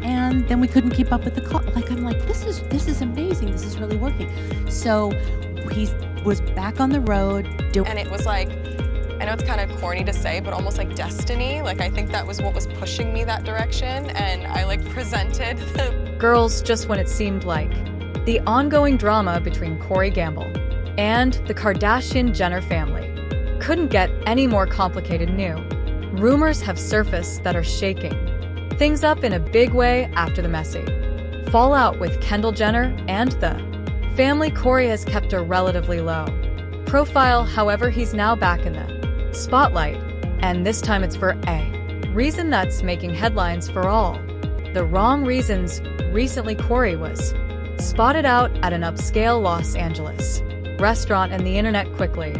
and then we couldn't keep up with the call. Like, I'm like, this is amazing. This is really working. So he was back on the road. And it was like, I know it's kind of corny to say, but almost like destiny. Like, I think that was what was pushing me that direction, and I like presented the Girls just when it seemed like. The ongoing drama between Corey Gamble and the Kardashian-Jenner family couldn't get any more complicated new. Rumors have surfaced that are shaking things up in a big way after the messy fallout with Kendall Jenner and the family. Corey has kept a relatively low profile, however, he's now back in the spotlight, and this time it's for a reason that's making headlines for all the wrong reasons. Recently, Corey was spotted out at an upscale Los Angeles restaurant, and the internet quickly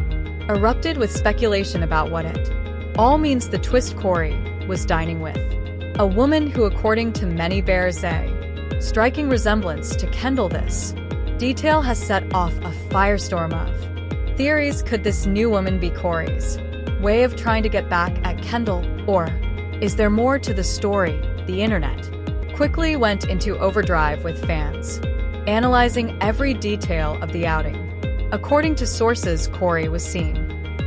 erupted with speculation about what it all means. The twist: Corey was dining with a woman who, according to many, bears a striking resemblance to Kendall. This detail has set off a firestorm of theories. Could this new woman be Corey's way of trying to get back at Kendall, or is there more to the story? The internet quickly went into overdrive, with fans analyzing every detail of the outing. According to sources, Corey was seen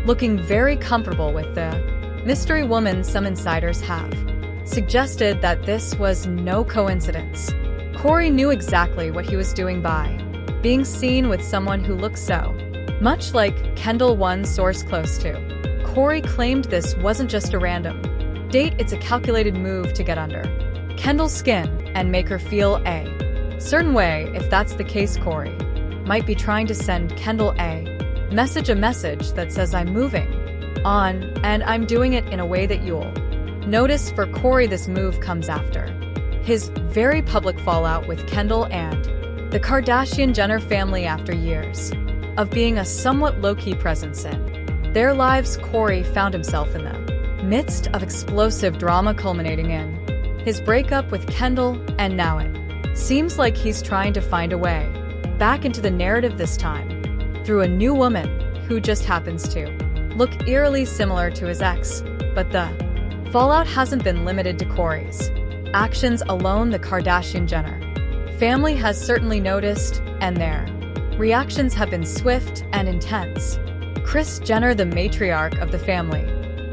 looking very comfortable with the mystery woman. Some insiders have suggested that this was no coincidence. Corey knew exactly what he was doing by being seen with someone who looks so much like Kendall. One source close to Corey claimed this wasn't just a random date, it's a calculated move to get under Kendall's skin and make her feel a certain way. If that's the case, Corey might be trying to send Kendall a message that says, I'm moving on, and I'm doing it in a way that you'll notice. For Corey, this move comes after his very public fallout with Kendall and the Kardashian-Jenner family. After years of being a somewhat low-key presence in their lives, Corey found himself in the midst of explosive drama, culminating in his breakup with Kendall, and now it seems like he's trying to find a way back into the narrative, this time through a new woman who just happens to look eerily similar to his ex. But the fallout hasn't been limited to Corey's actions alone. The Kardashian-Jenner family has certainly noticed, and their reactions have been swift and intense. Kris Jenner, the matriarch of the family,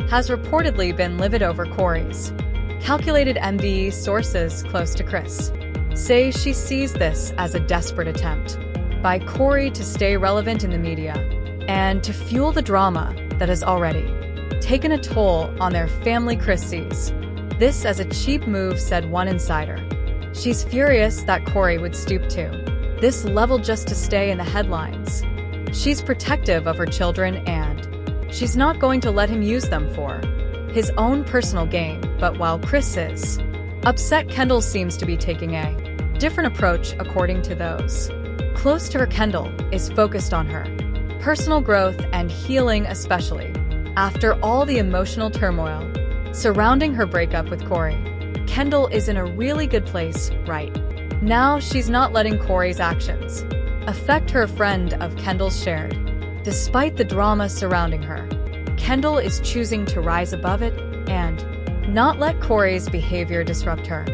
has reportedly been livid over Corey's calculated MBE. Sources close to Kris say she sees this as a desperate attempt by Corey to stay relevant in the media and to fuel the drama that has already taken a toll on their family. Kris sees this as a cheap move, said one insider. She's furious that Corey would stoop to this level just to stay in the headlines. She's protective of her children, and she's not going to let him use them for his own personal gain. But while Kris is upset, Kendall seems to be taking a different approach. According to those close to her, Kendall is focused on her personal growth and healing, especially after all the emotional turmoil surrounding her breakup with Corey. Kendall is in a really good place right now. She's not letting Corey's actions affect her. A friend of Kendall's shared, despite the drama surrounding her, Kendall is choosing to rise above it and not let Corey's behavior disrupt her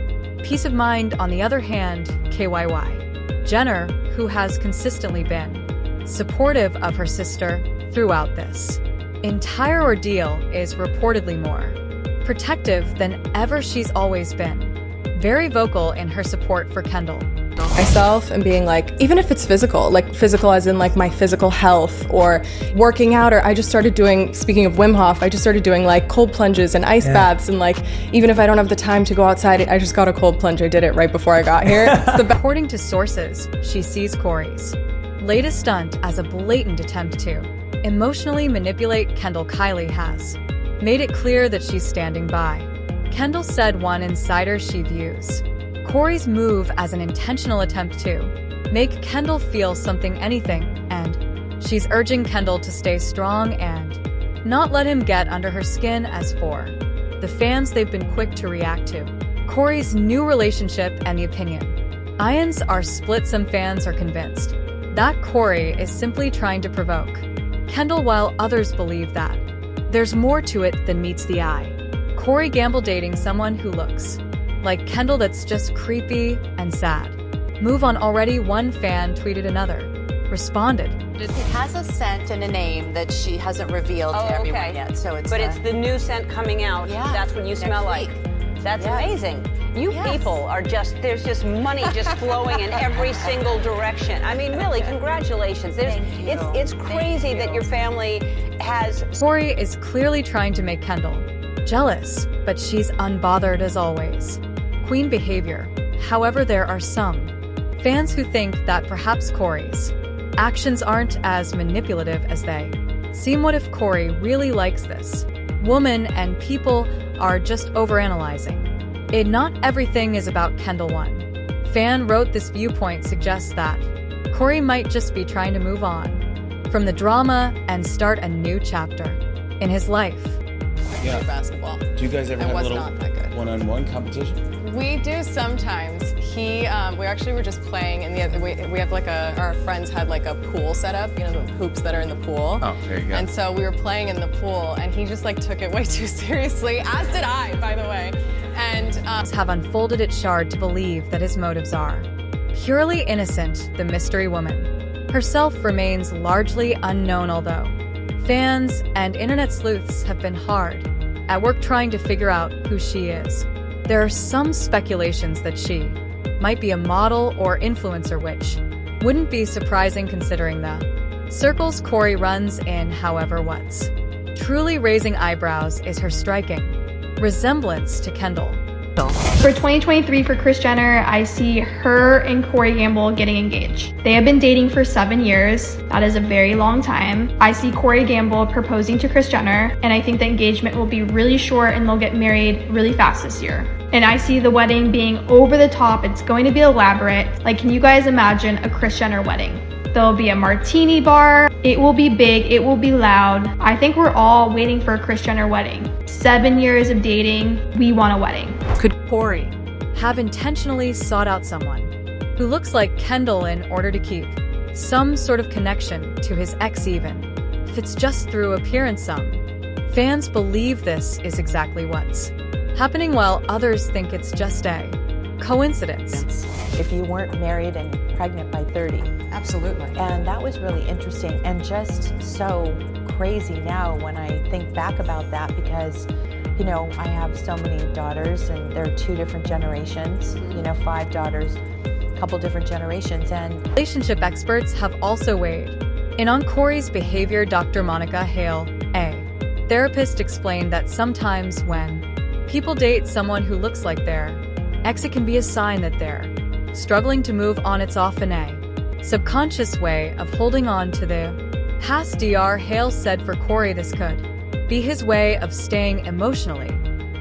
peace of mind. On the other hand, Jenner, who has consistently been supportive of her sister throughout this entire ordeal, is reportedly more protective than ever. She's always been very vocal in her support for Kendall myself, and being like, even if it's physical, like physical as in like my physical health or working out, or I just started doing, speaking of Wim Hof, I just started doing like cold plunges and ice baths, and like even if I don't have the time to go outside, I just got a cold plunge. I did it right before I got here. According to sources, she sees Corey's latest stunt as a blatant attempt to emotionally manipulate Kendall. Kylie has made it clear that she's standing by Kendall, said one insider. She views Corey's move as an intentional attempt to make Kendall feel something, anything, and she's urging Kendall to stay strong and not let him get under her skin. As for the fans, they've been quick to react to Corey's new relationship, and the opinions are split. Some fans are convinced that Corey is simply trying to provoke Kendall, while others believe that there's more to it than meets the eye. Corey Gamble dating someone who looks like Kendall that's just creepy and sad. Move on already, one fan tweeted another. Responded. It has a scent and a name that she hasn't revealed to everyone yet. So it's it's the new scent coming out. Yeah, That's what you smell like. That's amazing. You people are there's just money just flowing in every single direction. I mean, really, congratulations. It's crazy that your family has. Corey is clearly trying to make Kendall jealous, but she's unbothered as always. Queen behavior. However, there are some fans who think that perhaps Corey's actions aren't as manipulative as they seem. What if Corey really likes this woman and people are just overanalyzing it? Not everything is about Kendall. One fan wrote, this viewpoint suggests that Corey might just be trying to move on from the drama and start a new chapter in his life. Yeah. Basketball. Do you guys ever have a little one-on-one competition? We do sometimes. We actually were just playing in the we have like our friends had like a pool set up, you know, the hoops that are in the pool. Oh, there you go. And so we were playing in the pool and he just like took it way too seriously, as did I, by the way. And have unfolded at Shard to believe that his motives are purely innocent. The mystery woman herself remains largely unknown, although fans and internet sleuths have been hard at work trying to figure out who she is. There are some speculations that she might be a model or influencer, which wouldn't be surprising considering the circles Corey runs in. However, what's truly raising eyebrows is her striking resemblance to Kendall. For 2023 for Kris Jenner, I see her and Corey Gamble getting engaged. They have been dating for 7 years. That is a very long time. I see Corey Gamble proposing to Kris Jenner, and I think the engagement will be really short and they'll get married really fast this year. And I see the wedding being over the top. It's going to be elaborate. Like, can you guys imagine a Kris Jenner wedding? There'll be a martini bar. It will be big. It will be loud. I think we're all waiting for a Kris Jenner wedding. 7 years of dating. We want a wedding. Could Corey have intentionally sought out someone who looks like Kendall in order to keep some sort of connection to his ex, even if it's just through appearance? Some fans believe this is exactly what's happening, while others think it's just a coincidence. If you weren't married and pregnant by 30. Absolutely. And that was really interesting and just so crazy now when I think back about that, because you know, I have so many daughters and they're 2 different generations, you know, 5 daughters, a couple different generations. And relationship experts have also weighed in on Corey's behavior. Dr. Monica Hale, a therapist, explained that sometimes when people date someone who looks like their ex, it can be a sign that they're struggling to move on. It's often a subconscious way of holding on to the past. Dr. Hale said for Corey, this could be his way of staying emotionally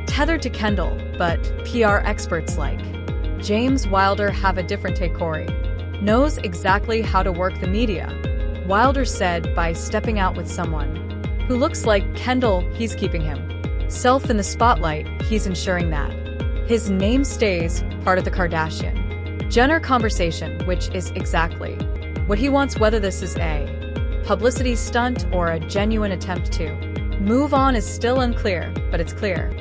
tethered to Kendall, but PR experts like James Wilder have a different take. Corey knows exactly how to work the media. Wilder said by stepping out with someone who looks like Kendall, he's keeping himself in the spotlight. He's ensuring that his name stays part of the Kardashian-Jenner conversation, which is exactly what he wants. Whether this is a publicity stunt or a genuine attempt to move on is still unclear, but it's clear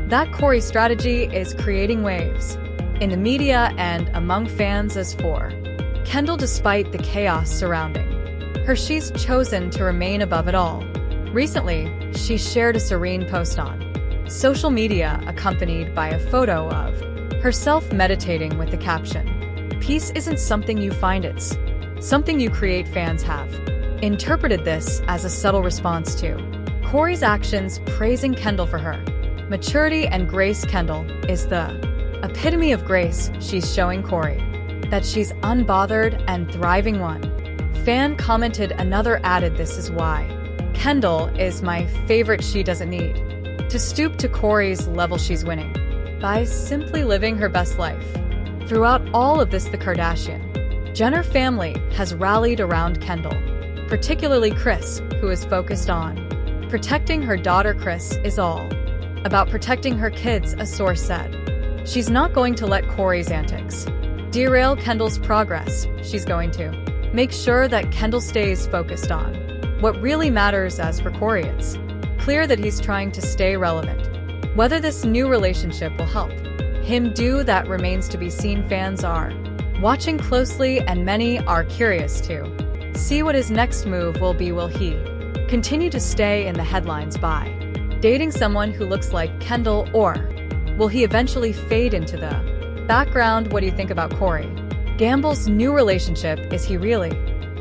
that Corey's strategy is creating waves in the media and among fans. As for Kendall, despite the chaos surrounding her, she's chosen to remain above it all. Recently, she shared a serene post on social media accompanied by a photo of herself meditating with the caption, "Peace isn't something you find, it's something you create." Fans have interpreted this as a subtle response to Corey's actions, praising Kendall for her maturity and grace. Kendall is the epitome of grace. She's showing Corey that she's unbothered and thriving. One fan commented, another added, "This is why Kendall is my favorite. She doesn't need to stoop to Corey's level. She's winning by simply living her best life." Throughout all of this, the Kardashian-Jenner family has rallied around Kendall, particularly Kris, who is focused on protecting her daughter. Kris is all about protecting her kids, a source said. She's not going to let Corey's antics derail Kendall's progress. She's going to make sure that Kendall stays focused on what really matters. As for Corey, it's clear that he's trying to stay relevant. Whether this new relationship will help him do, that remains to be seen. Fans are watching closely, and many are curious to see what his next move will be. Will he continue to stay in the headlines by dating someone who looks like Kendall, or will he eventually fade into the background? What do you think about Corey Gamble's new relationship? Is he really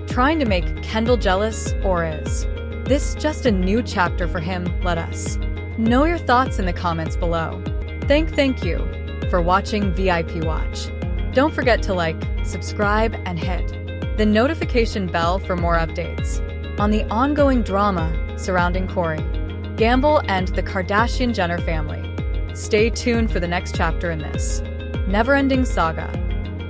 trying to make Kendall jealous, or is this just a new chapter for him? Let us know your thoughts in the comments below. Thank you for watching VIP Watch. Don't forget to like, subscribe, and hit the notification bell for more updates on the ongoing drama surrounding Corey Gamble and the Kardashian-Jenner family. Stay tuned for the next chapter in this never-ending saga.